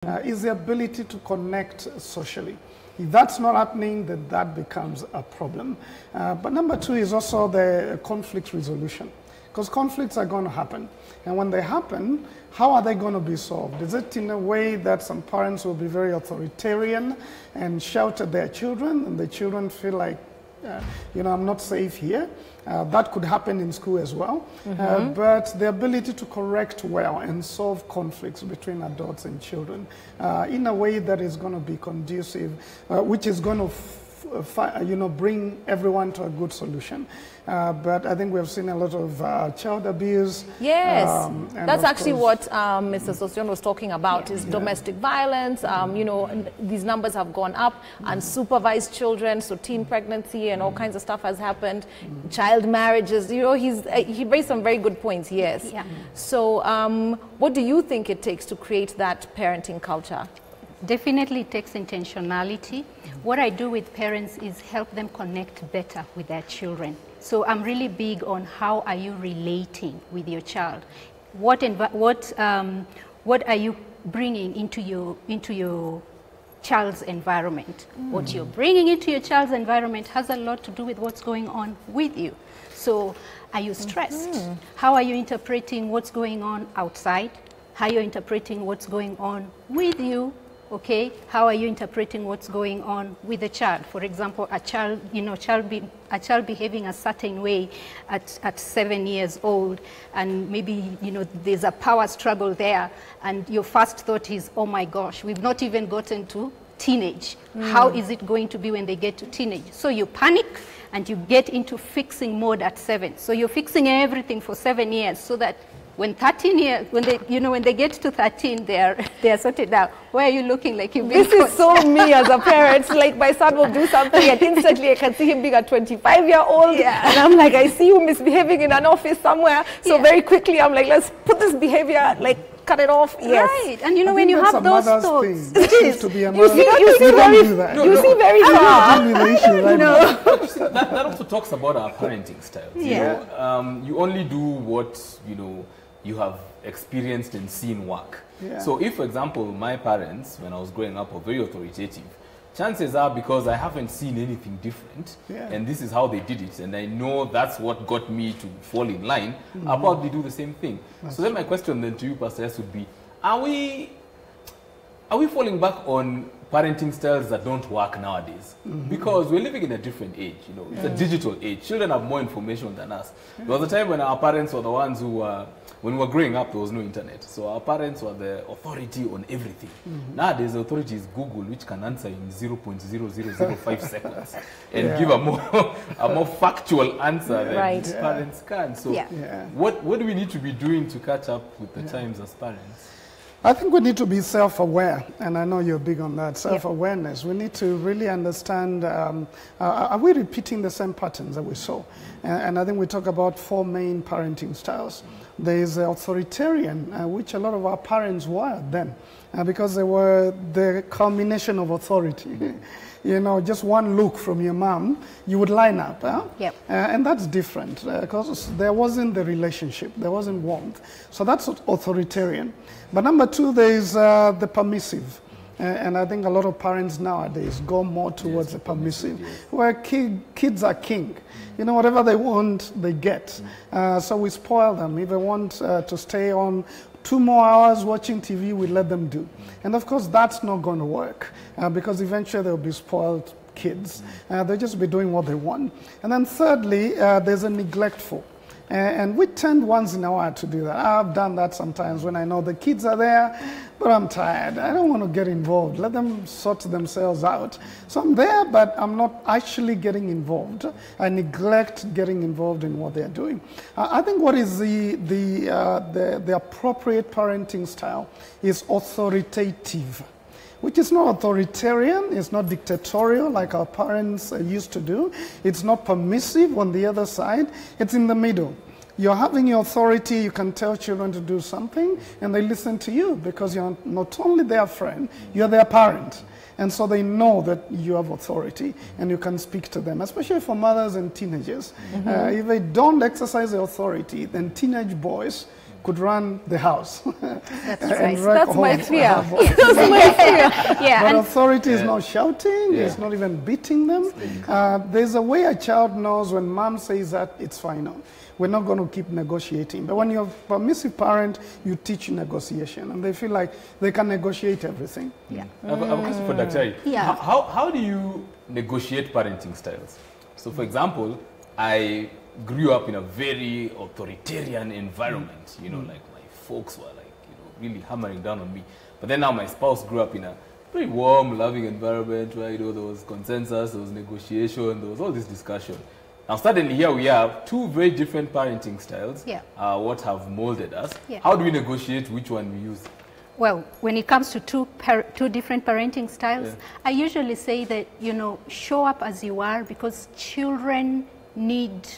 is the ability to connect socially. If that's not happening, then that becomes a problem. But number two is also the conflict resolution, because conflicts are going to happen. And when they happen, how are they going to be solved? Is it in a way that some parents will be very authoritarian and shout at their children, and the children feel like, you know, I'm not safe here? That could happen in school as well. But the ability to correct well and solve conflicts between adults and children in a way that is going to be conducive, which is going to you know, bring everyone to a good solution. But I think we have seen a lot of child abuse. Yes, that's actually what Mr. Sosion was talking about, is domestic violence. You know, these numbers have gone up, unsupervised children, so teen pregnancy and all kinds of stuff has happened. Child marriages, you know, he raised some very good points, yes. So what do you think it takes to create that parenting culture? Definitely takes intentionality. What I do with parents is help them connect better with their children. So I'm really big on how are you relating with your child? What are you bringing into your child's environment? What you're bringing into your child's environment has a lot to do with what's going on with you. So are you stressed? How are you interpreting what's going on outside? How are you interpreting what's going on with you? Okay, how are you interpreting what's going on with the child? For example, a child, you know, a child behaving a certain way at 7 years old, and maybe, you know, there's a power struggle there, and your first thought is, oh my gosh, we've not even gotten to teenage. How is it going to be when they get to teenage? So you panic and you get into fixing mode at 7. So you're fixing everything for 7 years so that when 13 years, when they get to 13, they're sorted out. Why are you looking like you've been This is so me as a parent. Like, my son will do something and instantly I can see him being a 25-year-old. And I'm like, I see you misbehaving in an office somewhere. So very quickly I'm like, let's put this behavior, like, cut it off. Right. And you know, when you have those thoughts, it is. To be a mother. You see very far. That also talks about our parenting styles. You know, you only do what, you know, you have experienced and seen work. So if, for example, my parents, when I was growing up, were very authoritative, chances are, because I haven't seen anything different, and this is how they did it, and I know that's what got me to fall in line, I'll probably do the same thing. So then my question then to you, Pastor S, would be, are we falling back on parenting styles that don't work nowadays? Because we're living in a different age, you know, it's a digital age. Children have more information than us. There was a time when our parents were the ones who were, when we were growing up, there was no internet. So our parents were the authority on everything. Nowadays, the authority is Google, which can answer in 0.0005 seconds and give a more factual answer than parents can. So what do we need to be doing to catch up with the times as parents? I think we need to be self-aware, and I know you're big on that, self-awareness. We need to really understand, are we repeating the same patterns that we saw? And I think we talk about 4 main parenting styles. There is the authoritarian, which a lot of our parents were then, because they were the culmination of authority. You know, just one look from your mom, you would line up. And that's different, because there wasn't the relationship, there wasn't warmth. So that's authoritarian. But number 2, there is the permissive. And I think a lot of parents nowadays go more towards the permissive, where kids are king. You know, whatever they want, they get. So we spoil them. If they want to stay on 2 more hours watching TV, we let them do. And of course, that's not going to work, because eventually they'll be spoiled kids. They'll just be doing what they want. And then thirdly, there's a neglectful. And we tend once in a while to do that. I've done that sometimes when I know the kids are there, but I'm tired. I don't want to get involved. Let them sort themselves out. So I'm there, but I'm not actually getting involved. I neglect getting involved in what they're doing. I think what is the appropriate parenting style is authoritative, which is not authoritarian, it's not dictatorial like our parents used to do. It's not permissive on the other side. It's in the middle. You're having your authority, you can tell children to do something, and they listen to you because you're not only their friend, you're their parent. And so they know that you have authority and you can speak to them, especially for mothers and teenagers. If they don't exercise their authority, then teenage boys could run the house. That's right. That's my fear. That's my fear. Yeah, but authority is not shouting, it's not even beating them. There's a way a child knows when mom says that it's final. We're not going to keep negotiating. But when you're a permissive parent, you teach negotiation, and they feel like they can negotiate everything. Yeah. I have a question for Dr. Yeah. How do you negotiate parenting styles? So, for example, I grew up in a very authoritarian environment. You know, like my folks were like, really hammering down on me. But then now my spouse grew up in a very warm, loving environment where, there was consensus, there was negotiation, there was all this discussion. Now suddenly here we have two very different parenting styles, what have molded us. How do we negotiate which one we use? Well, when it comes to two different parenting styles, I usually say that, show up as you are, because children need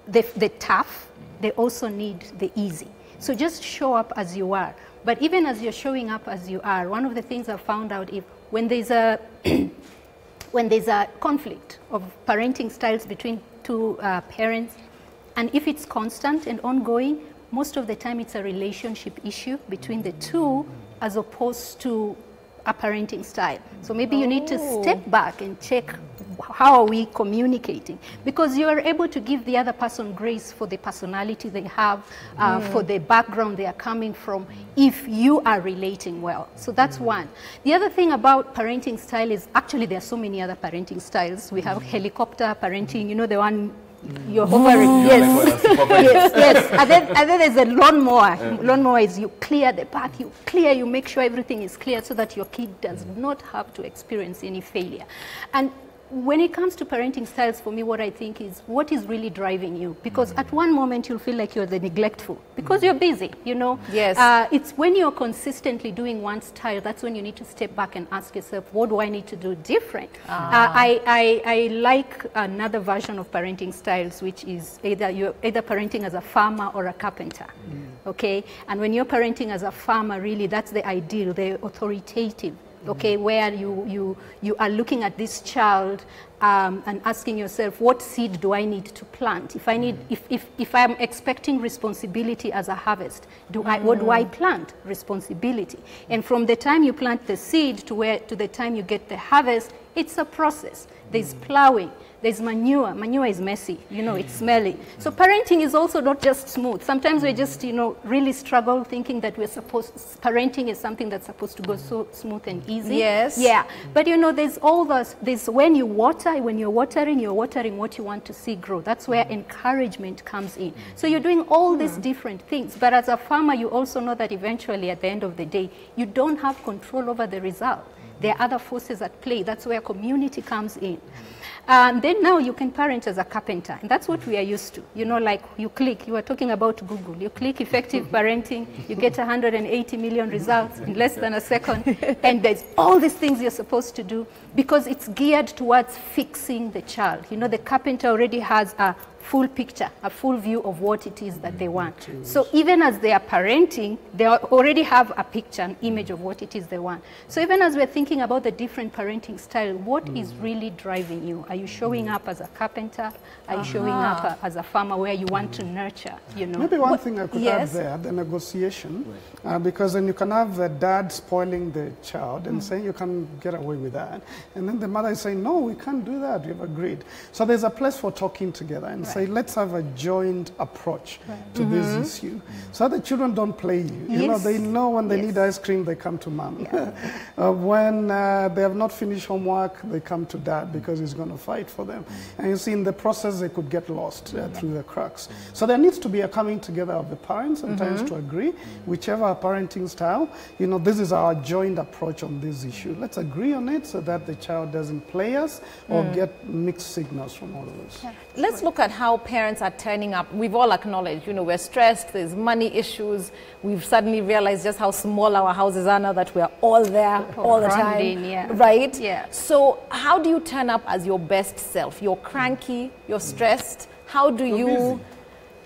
the tough, they also need the easy. So just show up as you are. But even as you're showing up as you are, one of the things I've found out is when there's a when there's a conflict of parenting styles between two parents, and if it's constant and ongoing, most of the time it's a relationship issue between the two as opposed to a parenting style. So maybe you need to step back and check, how are we communicating? Because you are able to give the other person grace for the personality they have, for the background they are coming from, if you are relating well. So that's one. The other thing about parenting style is, actually there are so many other parenting styles. We have helicopter parenting, the one you're hovering. Yes. And then there's a lawnmower. Lawnmower is you clear the path, you make sure everything is clear so that your kid does not have to experience any failure. And when it comes to parenting styles, for me, what I think is, what is really driving you? Because at one moment you'll feel like you're the neglectful because you're busy, Yes. It's when you're consistently doing one style, that's when you need to step back and ask yourself, what do I need to do different? I like another version of parenting styles, which is you're either parenting as a farmer or a carpenter. Okay? And when you're parenting as a farmer, really, that's the ideal, the authoritative. Okay, where you are looking at this child and asking yourself, what seed do I need to plant? If I need, if I'm expecting responsibility as a harvest, what do I plant? Responsibility. And from the time you plant the seed to the time you get the harvest, it's a process. There's plowing. There's manure. Manure is messy, it's smelly. So parenting is also not just smooth. Sometimes we just, really struggle thinking that parenting is something that's supposed to go so smooth and easy. Yes. Yeah. But there's all this, when you're watering what you want to see grow. That's where encouragement comes in. So you're doing all these different things. But as a farmer, you also know that eventually at the end of the day, you don't have control over the result. There are other forces at play. That's where community comes in. Then now you can parent as a carpenter. And that's what we are used to. Like you click, you were talking about Google. You click effective parenting, you get 180 million results in less than a second. And there's all these things you're supposed to do because it's geared towards fixing the child. The carpenter already has a full picture, a full view of what it is that they want. So even as they are parenting, they already have a picture, an image of what it is they want. So even as we're thinking about the different parenting style, what is really driving you? Are you showing up as a carpenter? Are you showing up as a farmer where you want to nurture? Maybe one thing I could add there, the negotiation, because then you can have the dad spoiling the child and saying you can get away with that. And then the mother is saying, no, we can't do that, we've agreed. So there's a place for talking together and say, let's have a joined approach to this issue. So the children don't play you. They know when they need ice cream, they come to mom. When they have not finished homework, they come to dad because he's going to fight for them. And you see, in the process, they could get lost through the cracks. So there needs to be a coming together of the parents sometimes to agree, whichever parenting style, this is our joined approach on this issue. Let's agree on it so that the child doesn't play us or get mixed signals from all of us. Let's look at how parents are turning up. We've all acknowledged, we're stressed, there's money issues. We've suddenly realized just how small our houses are now that we're all there all the time. Right? Yeah. So how do you turn up as your best self? You're cranky, you're stressed. How do you...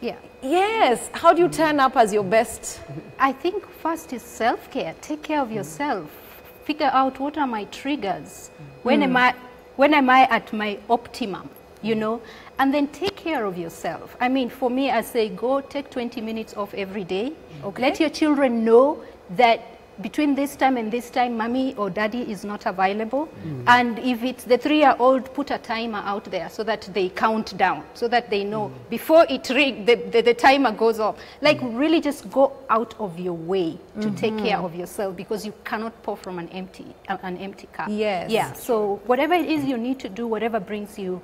Yeah. Yes. How do you turn up as your best? I think first is self-care. Take care of yourself. Figure out what are my triggers. When am I at my optimum? And then take care of yourself. I mean, for me, I say go take 20 minutes off every day. Okay. Let your children know that between this time and this time, mommy or daddy is not available. And if it's the 3-year-old, put a timer out there so that they count down, so that they know before it rings, the timer goes off. Like really just go out of your way to take care of yourself, because you cannot pour from an empty cup. Yes. Yeah. So whatever it is you need to do, whatever brings you,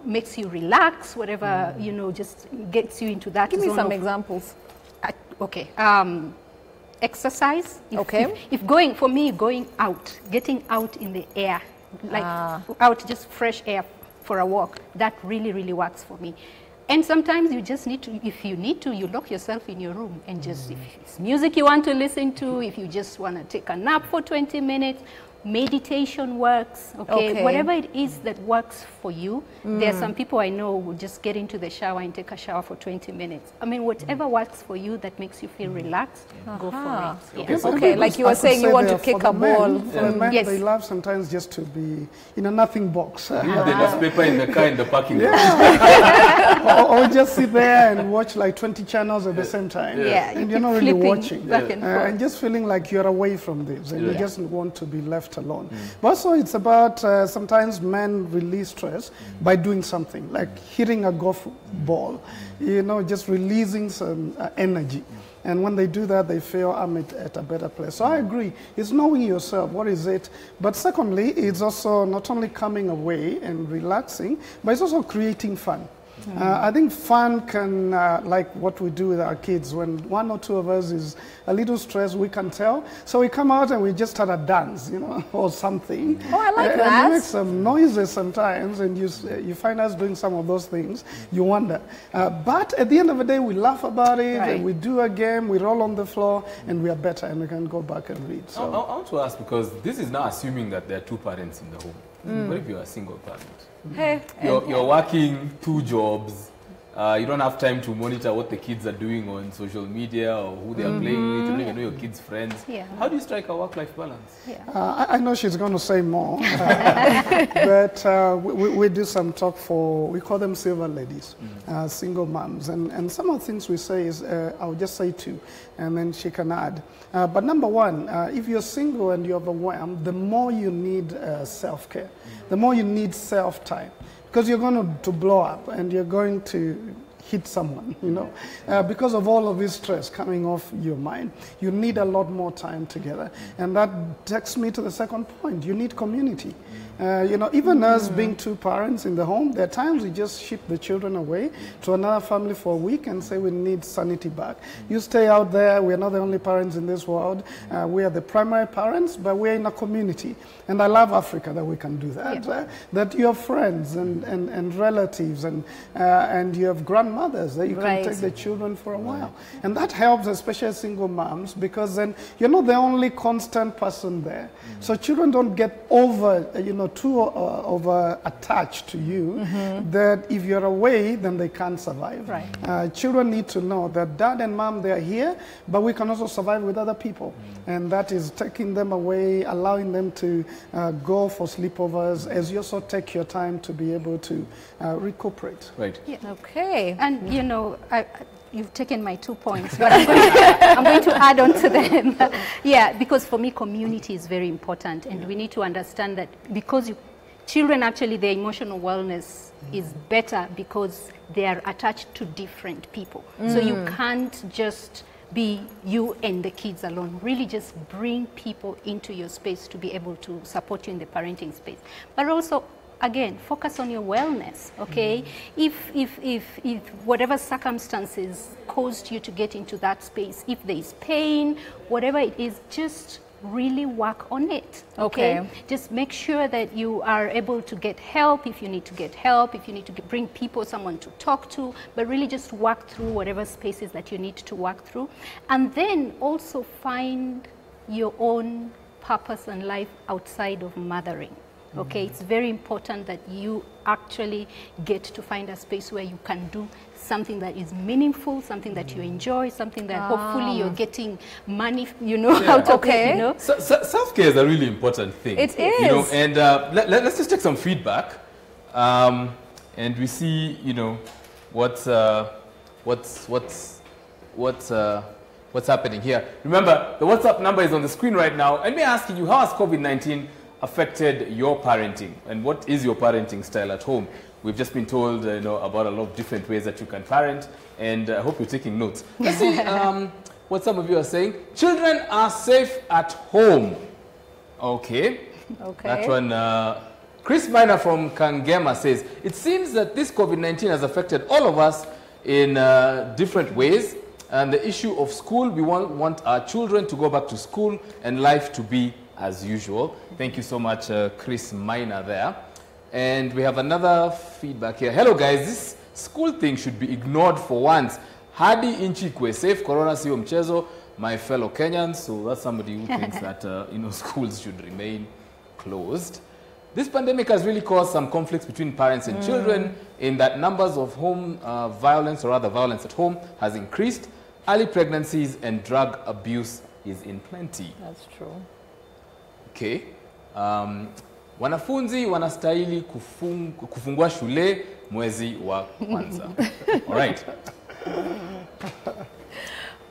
makes you relax, whatever, you know, just gets you into that Give me zone some of, examples. Okay. Exercise. If going, for me, going out, getting out in the air, like out, just fresh air for a walk, that really, really works for me. And sometimes you just need to, if you need to, you lock yourself in your room and just, if it's music you want to listen to, if you just want to take a nap for 20 minutes, meditation works, okay? Whatever it is that works for you. There are some people I know who just get into the shower and take a shower for 20 minutes. I mean, whatever works for you that makes you feel relaxed, go for it. Yes. Okay, like you were saying, you want to kick a ball. For the men, they love sometimes just to be in a nothing box. Leave the newspaper in the car in the parking lot. or just sit there and watch like 20 channels at the same time. And you're not really watching. And just feeling like you're away from this, and you just want to be left alone. But also it's about sometimes men release stress by doing something like hitting a golf ball, you know, just releasing some energy. And when they do that, they feel I'm at a better place. So I agree. It's knowing yourself. What is it? But secondly, it's also not only coming away and relaxing, but it's also creating fun. I think fun can, like what we do with our kids, when one or two of us is a little stressed, we can tell. So we come out and we just start a dance, you know, or something. Oh, I like that. And we make some noises sometimes, and you find us doing some of those things. You wonder. But at the end of the day, we laugh about it, and we do a game, we roll on the floor, and we are better, and we can go back and read. So. I want to ask, because this is now assuming that there are two parents in the home. What if you're a single parent? Hey, you're working 2 jobs. You don't have time to monitor what the kids are doing on social media or who they are playing with. You don't even know your kids' friends. How do you strike a work-life balance? I know she's going to say more, but we do some talk for, we call them silver ladies, single moms. And some of the things we say is, I'll just say 2, and then she can add. But number 1, if you're single and you're overwhelmed, the more you need self-care, the more you need self-time. Because you're going to blow up and you're going to hit someone, you know, because of all of this stress coming off your mind. You need a lot more time together. And that takes me to the second point. You need community. You know, even us being 2 parents in the home, there are times we just ship the children away to another family for a week and say we need sanity back. You stay out there. We're not the only parents in this world. We are the primary parents, but we're in a community. And I love Africa that we can do that. That you have friends and relatives and you have grandmothers that you can take the children for a while. And that helps, especially single moms, because then you're not the only constant person there. So children don't get over, you know, too over attached to you, that if you're away, then they can't survive. Children need to know that dad and mom, they're here, but we can also survive with other people. And that is taking them away, allowing them to go for sleepovers, as you also take your time to be able to recuperate. Okay. And, you know, you've taken my 2 points, but I'm going to add on to them. Because for me, community is very important, and we need to understand that because children, actually, their emotional wellness is better because they are attached to different people. So you can't just be you and the kids alone. Really just bring people into your space to be able to support you in the parenting space. But also, again, focus on your wellness, okay? If whatever circumstances caused you to get into that space, if there is pain, whatever it is, just really work on it, okay? Just make sure that you are able to get help if you need to get help, if you need to bring people, someone to talk to, but really just work through whatever spaces that you need to work through. And then also find your own purpose in life outside of mothering. Okay, it's very important that you actually get to find a space where you can do something that is meaningful, something that you enjoy, something that hopefully you're getting money, you know, out of it, you know. Self-care is a really important thing. It is. You know, and let's just take some feedback. and we see, you know, what's happening here. Remember, the WhatsApp number is on the screen right now. And me asking you, how has COVID-19 affected your parenting? And what is your parenting style at home? We've just been told, you know, about a lot of different ways that you can parent, and I hope you're taking notes. Let's see what some of you are saying. Children are safe at home. Okay. Okay. That one, Chris Miner from Kangema says, it seems that this COVID-19 has affected all of us in different ways. And the issue of school, we want our children to go back to school and life to be as usual. Thank you so much, Chris Miner there. And we have another feedback here. Hello guys, this school thing should be ignored for once. Hadi Inchikwe, safe corona sio mchezo, my fellow Kenyans. So that's somebody who thinks that you know, schools should remain closed. This pandemic has really caused some conflicts between parents and children, in that numbers of home violence, or rather violence at home, has increased. Early pregnancies and drug abuse is in plenty. That's true. Okay. Wanafunzi wanastahili kufungua shule mwezi wa kwanza. All right.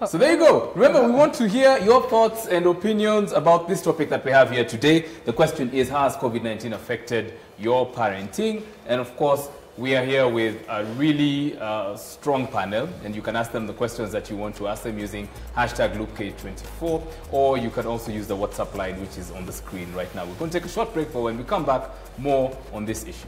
So there you go. Remember, we want to hear your thoughts and opinions about this topic that we have here today. The question is, how has COVID-19 affected your parenting? And of course, we are here with a really strong panel, and you can ask them the questions that you want to ask them using #TheLoopK24, or you can also use the WhatsApp line, which is on the screen right now. We're going to take a short break, for when we come back, more on this issue.